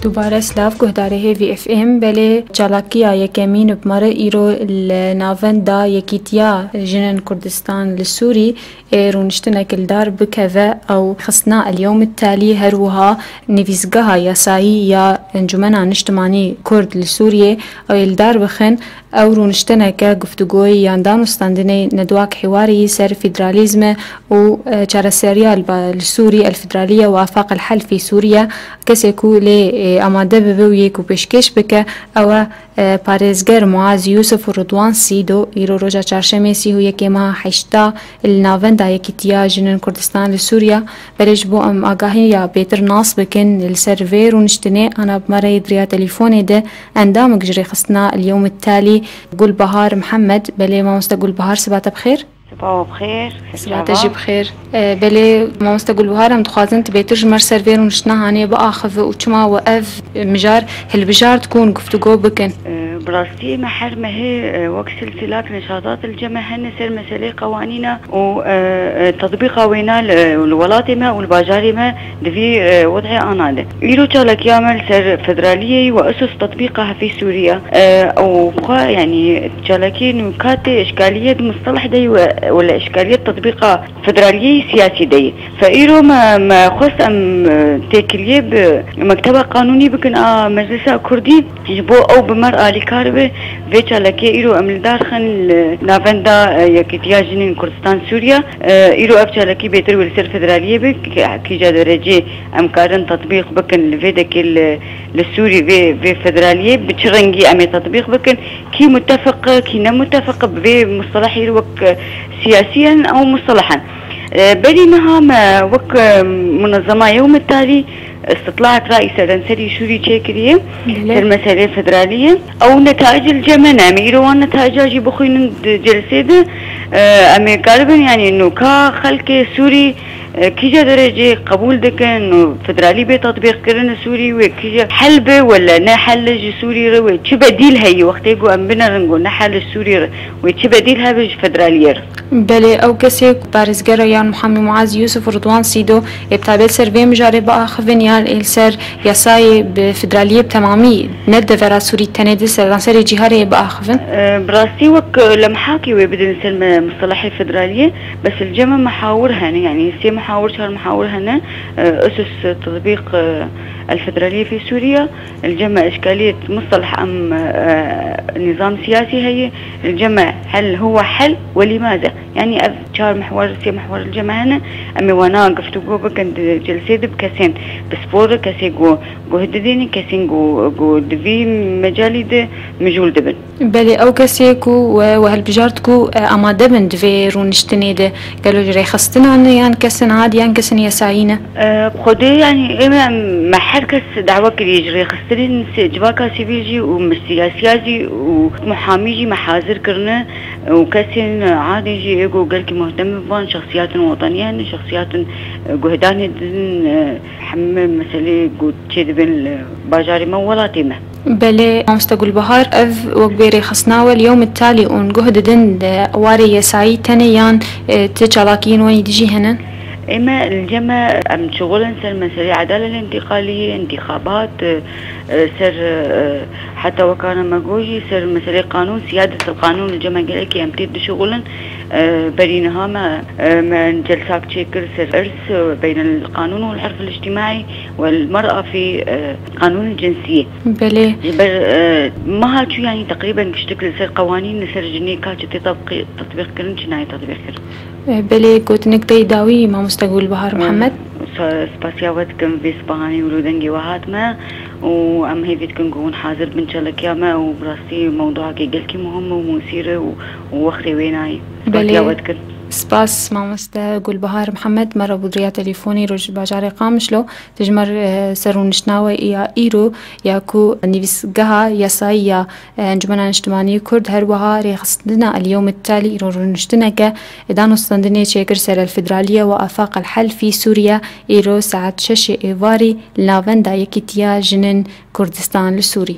دوباره سلاف گهداره هیوی اف ام بله چالاکیا یکمین بمره ایرو ناوندا یکیتیا جنن کردستان لسوری رونشتنا كالدار بكذا أو خصنا اليوم التالي هروها نفيزقها يساعي يا انجمنا نجتماني كرد لسوريا أو الدار بخن أو رونشتنا كقفتقوي ياندان وستاندني ندواك حواري سر فيدراليزم و چارسريال لسوري الفيدرالية وآفاق الحل في سوريا كسيكو لي أماده ببويك وبشكش بك أو پارێزگەر معاذ يوسف و رضوان سیدۆ ئیرۆ ڕۆژە چارشەمێ 31 ماه 8 ناوەندا یەکیتیا ژنن کوردستان لە سووریا بەرێژ بۆ ئەم ئاگاهیە بێتر ناس بکن لەسەر vê رونشتنێ أنا بمرة دريا تليفوني ده أندامك جري خصنا اليوم التالي گولبهار محمد بلي مامۆستا گولبهار سباتە بخير صباح بخير سباتە بخير بلي مامۆستا گولبهار ئەم دخوازن تبێتر ژمەر سەر vê رونشتنا هانێ بەئاخەڤ و چما وەئەڤ مجار هەلبژار تكون گفتوگۆ بکن براستي محر ما هي وقت سلسلات نشاطات الجمع هن سر مسألة قوانينا وتطبيقها وينا الولاتما والباجارما دفي وضع أناده يرو تالك يعمل سر فدرالية وأسس تطبيقها في سوريا أو يعني تالكي نكات إشكالية مصطلح دي ولا إشكالية تطبيقها فدرالية سياسي دي فإيرو ما خص أم تكليه بمكتبة قانوني بكن مجلس كردي يجبو أو بمرأة كاربه ويشا لكي إيرو أملدار خن نافندا يكتيا جنين كردستان سوريا إيرو أبشا لكي بيتر والسر فدرالية بك كي جا درجة أمكارن تطبيق بكن لفيدك للسوري في فدرالية بتشرنجي أمي تطبيق بكن كي متفق كي نمتفق بمصطلح يروك سياسيا أو مصطلحا بينما وك منظمة يوم التالي استطلاعات رأي سرنسري شوري تشيكرية المسألة الفدرالية أو نتائج الجمع ميروان نتائج بخوين جلسة ده أمي قالبا يعني إنه كخلق سوري كيجا درجة قبول دكن إنه فدرالي بتطبيق كرنا سوري وكيجا حلبة ولا نحل سوري روي شو بديل هي وقت يجو أمبنا نقول نحل سوري وشو بديلها بج فدرالية بله أو كسي بارزجرا يعني محمد معاذ يوسف ورضوان سيدو يبتعبل سربي مجاربة آخفين يعني السر يساي بفدرالية بتمامي ند فرا سوري تندي سر جهاري بآخفين براستي وك لمحاكي وبدن سلم مصطلح الفدرالية بس الجمع محاورها يعني سي محاور شهر محاور هنا أسس تطبيق الفدرالية في سوريا الجمع إشكالية مصطلح أم نظام سياسي هي الجمع هل هو حل ولماذا يعني شهر محور سي محور الجمع هنا أمي وانا قفتو جو بكن جلسة بكسين بسبور كسي جو هدديني كسين جو دفي مجالي ده مجول دبن بله أو كسيكو وهالبجارتكو أما دبن دفي رونشتني ده قالوا جري خستنا أنه يعني كسن عادي يعني كسن يساعينا بخده يعني إما محركس دعوة كري يجري خستني جواكا سيفيجي ومسياسيازي ومحاميجي محاضر كرنا وكسن عادي جي إيجو قالك مهتم بان شخصيات وطنية شخصيات جهداني دن حمم مسألة قد شيء بين باجاري مولاتيمه بله مامۆستا گولبهار أف وقبيري خصناوه اليوم التالي اون جهد دن واري يساعي تنيان تشالاكين واني دجي هنا إما الجمع أم شغلا سر مسألة عدالة الانتقالية انتخابات سر حتى وكان مجوجي سر مسألة قانون سيادة القانون الجمع قالك يمتد شغلا بينها ما جلسات شكل سر إرث بين القانون والحرف الاجتماعي والمرأة في قانون الجنسية. بله. ما هالشو يعني تقريبا كشتكل سر قوانين سر جنيكات تطبيق كرن جناية تطبيق كرن. بله كنت نقطة داوي ما مستقبل بهار محمد سباسياوتكم في سباني ولودنجي وهات ما وأم هي فيتكم كون حاضر بنشلك يا ما وبراستي موضوع كي مهم ومثير ووخري ويناي سباسياوتكم سپاس مامۆستا گولبهار محمد مرة بودريا تليفوني روج باجاري قامشلو تجمر سرونشناوة يا إيرو ياكو نيفيسقها يساي يا انجمنا اجتماعي كرد هروها ريخصدنا اليوم التالي إيرو رونشتنك إدانو ستاندني تشيكر سر الفدرالية وآفاق الحل في سوريا إيرو ساعة 6 إيفاري لافندا يكتيا جنن كردستان لسوري